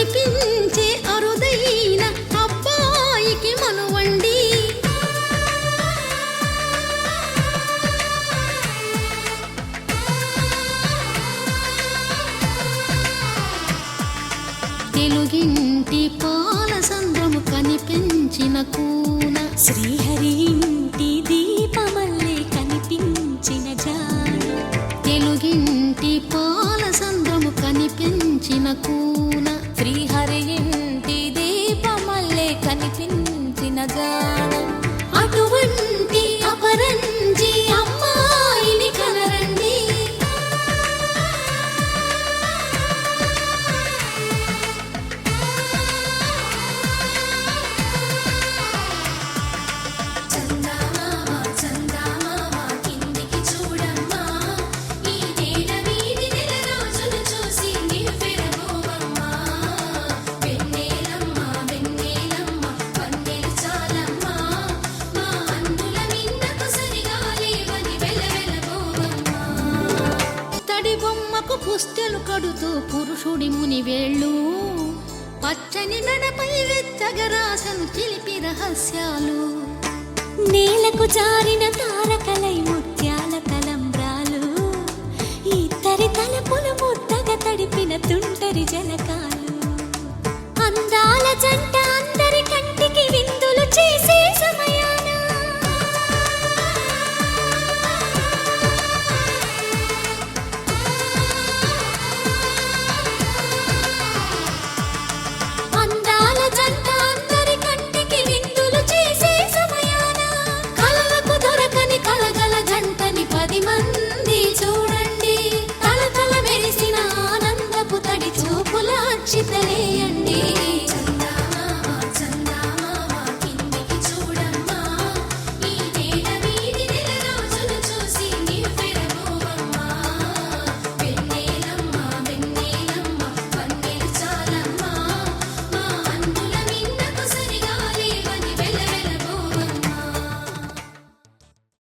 అనిపించే అరుదైన అబ్బాయికి మనువండి. తెలుగింటి పాల సంద్రము కనిపించిన కూన, శ్రీహరి ఇంటి దీపమల్లే కనిపించిన జాన. తెలుగింటి పాల సంద్రము కనిపించిన కూన, శ్రీహరి ఇంటి దీపమల్లే కనిపించిన జాన. అటువంటి అపరంజి అమ్మాయిని కనరండి. చందమామ చందమామ కిందికి చూడమ్మా, ఈ నేల వీధి నెల రోజులు చూసి నివ్వెరబోవమ్మా. వెన్నెలమ్మ వెన్నెలమ్మ వన్నెలు చాలమ్మా, మా అందుల మిన్నకు సరిగా లేవని వెలవెలబోవమ్మా. తడి బొమ్మకు పుస్తెలు కడుతూ పురుషుడి ముని వేళ్ళు, పచ్చని మెడపై వెచ్చగరాసను చిలిపి రహస్యాలు. నేలకు జారిన తారకలై ముత్యాల తలంబ్రాలు, ఇద్దరి తలపులు ముద్దగా తడిపిన తుంటరి జలకాలు. అందాల జంట అందరి కంటికి విందులు చేసే సమయాన అందాల జంట అందరి కంటికి విందులు చేసే సమయాన కలలకు దొరకని కలగల జంటని 10 మంది చూడండి. తల తల మెరిసిన ఆనందపు తడి చూపుల అక్షితలేయండి.